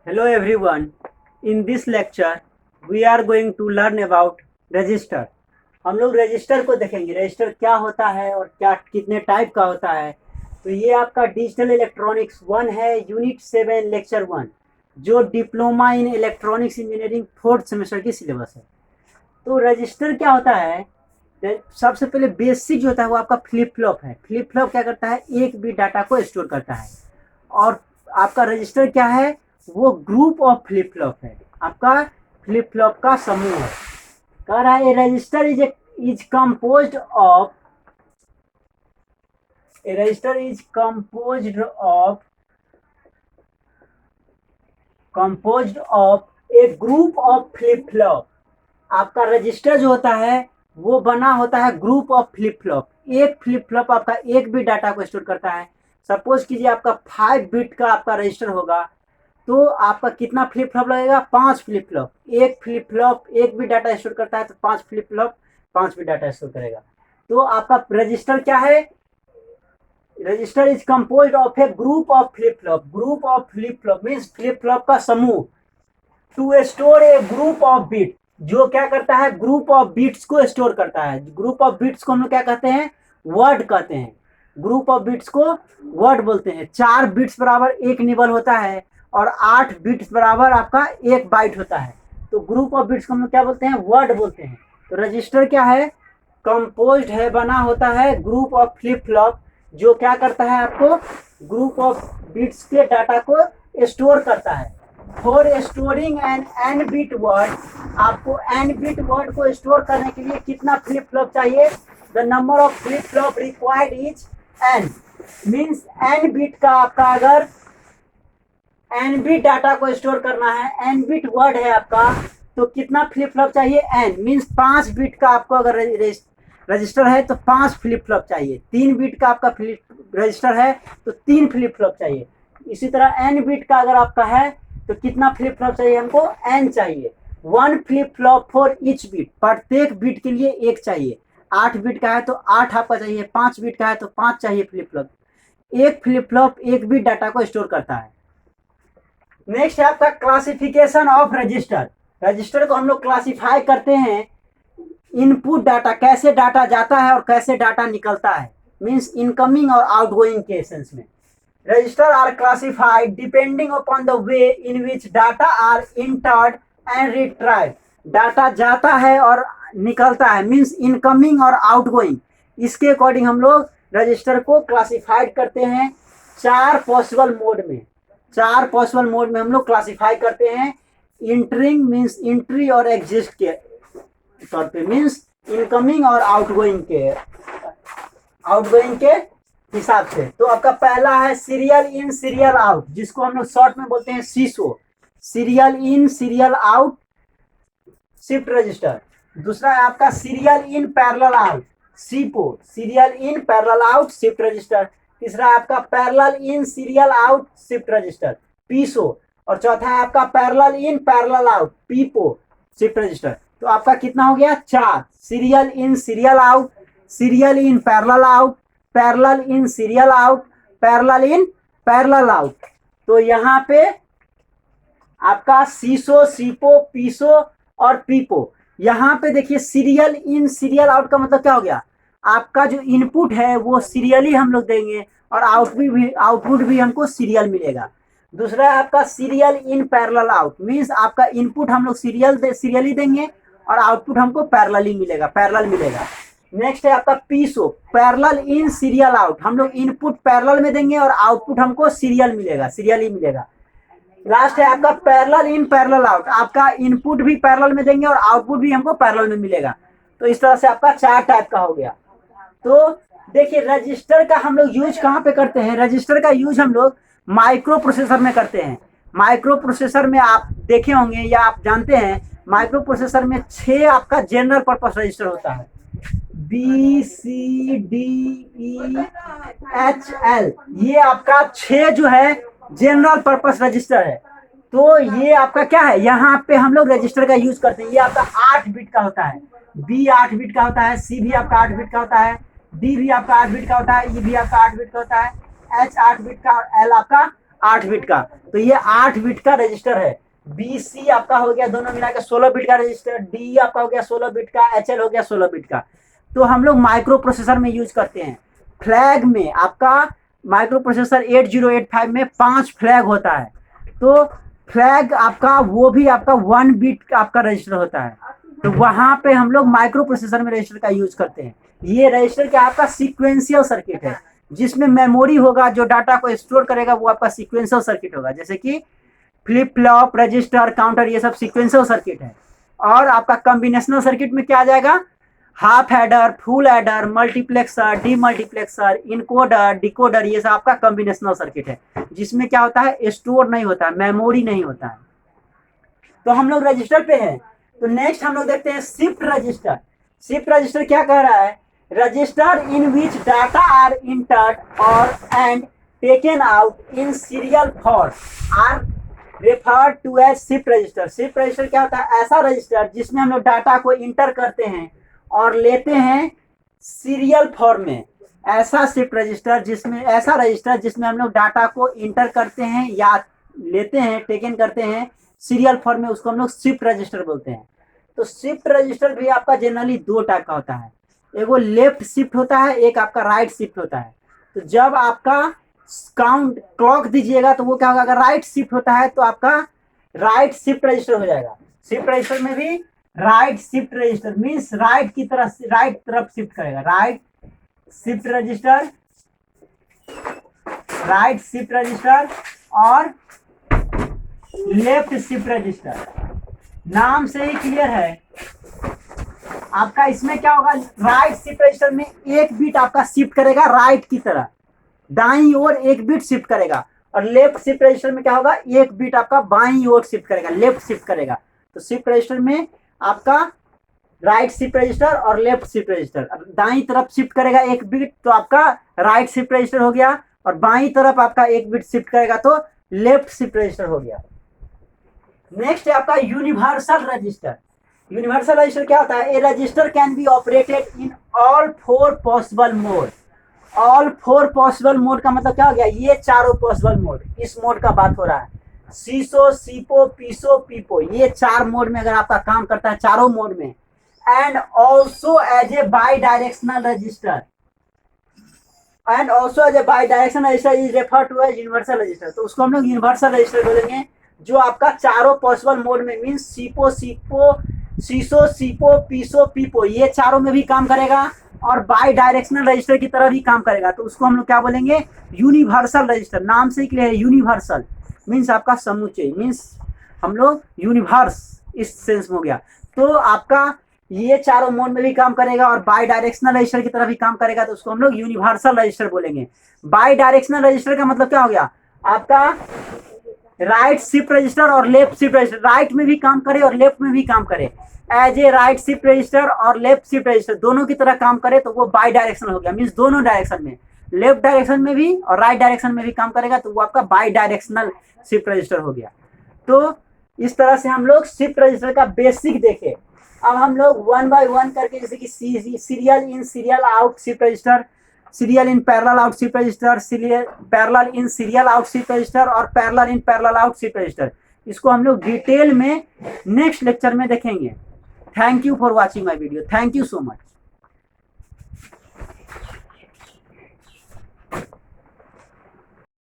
Hello everyone. In this lecture, we are going to learn about register. हम लोग register को देखेंगे, register क्या होता है और क्या कितने टाइप का होता है। तो ये आपका डिजिटल इलेक्ट्रॉनिक्स 1 है, यूनिट 7 लेक्चर 1, जो diploma in electronics engineering 4th semester की सिलेबस है। तो रजिस्टर क्या होता है, सबसे पहले बेसिक जो होता है वो आपका फ्लिप फ्लॉप है। फ्लिप फ्लॉप क्या करता है, एक भी डाटा को स्टोर करता है। और आपका रजिस्टर क्या है, वो ग्रुप ऑफ फ्लिप फ्लॉप है, आपका फ्लिप फ्लॉप का समूह है। कह रहा है register is composed of A register is composed of a group of flip flop. आपका रजिस्टर जो होता है वो बना होता है ग्रुप ऑफ फ्लिप फ्लॉप। एक फ्लिप फ्लॉप आपका एक भी डाटा को स्टोर करता है। सपोज कीजिए आपका 5 बिट का आपका रजिस्टर होगा, तो आपका कितना फ्लिप फ्लॉप लगेगा, 5 फ्लिप फ्लॉप। एक फ्लिप फ्लॉप एक भी डाटा स्टोर करता है तो 5 फ्लिप फ्लॉप 5 भी डाटा स्टोर करेगा। तो आपका रजिस्टर क्या है, register is composed of a group of flip flop. Group of flip flop means flip flop का समूह। To store a group of bit, जो क्या करता है, ग्रुप ऑफ बिट्स को स्टोर करता है। ग्रुप ऑफ बिट्स को हम लोग क्या कहते हैं, वर्ड कहते हैं। ग्रुप ऑफ बिट्स को वर्ड बोलते हैं। 4 बिट्स बराबर 1 निबल होता है और 8 बिट्स बराबर आपका 1 बाइट होता है। तो ग्रुप ऑफ बिट्स को हम लोग क्या बोलते हैं, वर्ड बोलते हैं। तो रजिस्टर क्या है, कंपोज्ड है, बना होता है ग्रुप ऑफ फ्लिप फ्लॉप, जो क्या करता है, आपको ग्रुप ऑफ बिट्स के डाटा को स्टोर करता है। For storing N N bit word, आपको एन बिट वर्ड को स्टोर करने के लिए कितना फ्लिप फ्लॉप चाहिए, the number of flip flop required is N. Means N bit का आपका, अगर एन बिट डाटा को स्टोर करना है, एन बिट वर्ड है आपका, तो कितना फ्लिप फ्लॉप चाहिए, एन। मीन्स 5 बिट का आपको अगर रजिस्टर है तो 5 फ्लिप फ्लॉप चाहिए। 3 बिट का आपका रजिस्टर है तो 3 फ्लिप फ्लॉप चाहिए। इसी तरह एन बिट का अगर आपका है तो कितना फ्लिप फ्लॉप चाहिए हमको, एन चाहिए। 1 flip flop for each bit, प्रत्येक बिट के लिए 1 चाहिए। 8 बिट का है तो 8 आपका चाहिए, 5 बिट का है तो 5 चाहिए फ्लिप फ्लॉप। एक फ्लिप फ्लॉप एक बिट डाटा को स्टोर करता है। नेक्स्ट है आपका क्लासिफिकेशन ऑफ रजिस्टर। रजिस्टर को हम लोग क्लासिफाई करते हैं, इनपुट डाटा, कैसे डाटा जाता है और कैसे डाटा निकलता है, मीन्स इनकमिंग और आउटगोइंग के सेंस में। Register are classified depending upon the way in which data are entered and retrieve. Data जाता है और निकलता है, मीन्स इनकमिंग और आउटगोइंग। इसके अकॉर्डिंग हम लोग रजिस्टर को क्लासिफाइड करते हैं 4 पॉसिबल मोड में। 4 पॉसिबल मोड में हम लोग क्लासिफाई करते हैं। इंटरिंग मीन्स एंट्री और एग्जिस्ट के तौर पे, मीन्स इनकमिंग और आउटगोइंग के हिसाब से। तो आपका पहला है सीरियल इन सीरियल आउट, जिसको हम लोग शॉर्ट में बोलते हैं SISO, serial in serial out shift register. दूसरा है आपका serial in parallel out, SIPO, serial in parallel out shift register. तीसरा है आपका parallel in serial out shift register, PISO. और चौथा है आपका parallel in parallel out, PIPO shift register. तो आपका कितना हो गया, 4। Serial in serial out, serial in parallel out, parallel in serial out, parallel in parallel out. तो यहाँ पे आपका सीसो, सीपो, पीसो और पीपो। यहाँ पे देखिए सीरियल इन सीरियल आउट का मतलब क्या हो गया, आपका जो इनपुट है वो सीरियली हम लोग देंगे और आउटपुट भी हमको सीरियल मिलेगा। दूसरा है आपका serial in parallel out, means आपका इनपुट हम लोग सीरियली देंगे और आउटपुट हमको पैरेलली मिलेगा, पैरेलल मिलेगा। नेक्स्ट है आपका पीसो, पैरेलल इन सीरियल आउट, हम लोग इनपुट पैरेलल में देंगे और आउटपुट हमको सीरियल मिलेगा, सीरियली मिलेगा। लास्ट है आपका पैरेलल इन पैरेलल आउट, आपका इनपुट भी पैरेलल में देंगे और आउटपुट भी हमको पैरेलल में मिलेगा। तो इस तरह से आपका 4 टाइप का हो गया। तो देखिए रजिस्टर का हम लोग यूज कहाँ पे करते हैं, रजिस्टर का यूज हम लोग माइक्रो प्रोसेसर में करते हैं। माइक्रो प्रोसेसर में आप देखे होंगे या आप जानते हैं, माइक्रो प्रोसेसर में 6 आपका जनरल पर्पस रजिस्टर होता है, BCDEHL। ये आपका 6 जो है जनरल पर्पस रजिस्टर है। तो ये आपका क्या है, यहाँ पे हम लोग रजिस्टर का यूज करते हैं। ये आपका 8 बिट का होता है, B 8 बिट का होता है, C भी आपका 8 बिट का होता है, D भी आपका 8 बिट का होता है, E भी आपका 8 बिट का होता है, H 8 बिट का और L आपका 8 बिट का। तो ये 8 बिट का रजिस्टर है। BC आपका हो गया दोनों मिला के 16 बिट का रजिस्टर, D आपका हो गया 16 बिट का, HL हो गया 16 बिट का। तो हम लोग माइक्रो प्रोसेसर में यूज करते हैं। फ्लैग में आपका माइक्रो प्रोसेसर 8085 में 5 फ्लैग होता है। तो फ्लैग आपका वो भी आपका 1 बिट आपका रजिस्टर होता है। तो वहां पे हम लोग माइक्रो प्रोसेसर में रजिस्टर का यूज करते हैं। ये रजिस्टर क्या आपका सीक्वेंशियल सर्किट है, जिसमें मेमोरी होगा जो डाटा को स्टोर करेगा, वो आपका सीक्वेंशियल सर्किट होगा। जैसे कि फ्लिप फ्लॉप, रजिस्टर, काउंटर, ये सब सीक्वेंशियल सर्किट है। और आपका कॉम्बिनेशनल सर्किट में क्या आ जाएगा, half adder, full adder, multiplexer, demultiplexer, encoder, decoder, ये सब आपका कॉम्बिनेशनल सर्किट है, जिसमें क्या होता है, स्टोर नहीं होता है, मेमोरी नहीं होता है। तो हम लोग रजिस्टर पे हैं। तो नेक्स्ट हम लोग देखते हैं शिफ्ट रजिस्टर। शिफ्ट रजिस्टर क्या कह रहा है, register in which data are entered और and taken out in serial form are referred to as shift register. Shift register क्या होता है, ऐसा रजिस्टर जिसमें हम लोग डाटा को इंटर करते हैं और लेते हैं सीरियल फॉर्म में। ऐसा शिफ्ट रजिस्टर जिसमें, ऐसा रजिस्टर जिसमें हम लोग डाटा को इंटर करते हैं या लेते हैं, टेकन करते हैं सीरियल फॉर्म में, उसको हम लोग शिफ्ट रजिस्टर बोलते हैं। तो शिफ्ट रजिस्टर भी आपका जनरली 2 टाइप का होता है, एक वो लेफ्ट शिफ्ट होता है, एक आपका राइट शिफ्ट होता है। तो जब आपका काउंट क्लॉक दीजिएगा तो वो क्या होगा, अगर राइट शिफ्ट होता है तो आपका राइट शिफ्ट रजिस्टर हो जाएगा। शिफ्ट रजिस्टर में भी right shift register means right की तरफ, राइट तरफ शिफ्ट करेगा। Right shift register, right shift register और लेफ्ट शिफ्ट रजिस्टर। नाम से ही क्लियर है आपका। इसमें क्या होगा, राइट शिफ्ट रजिस्टर में एक बिट आपका शिफ्ट करेगा राइट की तरह, दाईं ओर एक बिट शिफ्ट करेगा। और लेफ्ट शिफ्ट रजिस्टर में क्या होगा, एक बिट आपका बाईं ओर शिफ्ट करेगा, लेफ्ट शिफ्ट करेगा। तो शिफ्ट रजिस्टर में आपका राइट शिफ्ट रजिस्टर और लेफ्ट शिफ्ट रजिस्टर, दाईं तरफ शिफ्ट करेगा एक बिट तो आपका राइट शिफ्ट रजिस्टर हो गया, और बाईं तरफ आपका एक बिट शिफ्ट करेगा तो लेफ्ट शिफ्ट रजिस्टर हो गया। नेक्स्ट है आपका यूनिवर्सल रजिस्टर। यूनिवर्सल रजिस्टर क्या होता है, a register can be operated in all 4 possible mode. All 4 possible mode का मतलब क्या हो गया, ये चारों पॉसिबल मोड, इस मोड का बात हो रहा है। सीसो, सीपो, पीसो, पीपो, ये 4 मोड में अगर आपका काम करता है, चारों मोड में। And also as a bidirectional register, and also as a bidirectional register is refer to as universal register. तो उसको हम लोग यूनिवर्सल रजिस्टर बोलेंगे, जो आपका चारों पॉसिबल मोड में मीन्स सीपो, सीपो, सीसो, सीपो, पीसो, पीपो, ये चारों में भी काम करेगा और बाई डायरेक्शनल रजिस्टर की तरह भी काम करेगा। तो उसको हम लोग क्या बोलेंगे, यूनिवर्सल रजिस्टर। नाम से ही क्लियर है, यूनिवर्सल मीन्स आपका समूचे, मीन्स हम लोग यूनिवर्स इस सेंस में हो गया। तो आपका ये चारों मोड में भी काम करेगा और बाई डायरेक्शनल रजिस्टर की तरह भी काम करेगा, तो उसको हम लोग यूनिवर्सल रजिस्टर बोलेंगे। बाई डायरेक्शनल रजिस्टर का मतलब क्या हो गया, आपका राइट शिफ्ट रजिस्टर और लेफ्ट शिफ्ट रजिस्टर, राइट में भी काम करे और लेफ्ट में भी काम करे। As a right shift register और लेफ्ट शिफ्ट रजिस्टर दोनों की तरह काम करे तो वो बाई डायरेक्शनल हो गया, मीन्स दोनों डायरेक्शन में, लेफ्ट डायरेक्शन में भी और राइट डायरेक्शन में भी काम करेगा, तो वो आपका बाई डायरेक्शनल शिफ्ट रजिस्टर हो गया। तो इस तरह से हम लोग शिफ्ट रजिस्टर का बेसिक देखे। अब हम लोग 1 बाय 1 करके, जैसे कि serial in serial out shift register, serial in parallel out shift register, parallel in serial out shift register और parallel in parallel out shift register, इसको हम लोग डिटेल में नेक्स्ट लेक्चर में देखेंगे। Thank you for watching my video, thank you so much.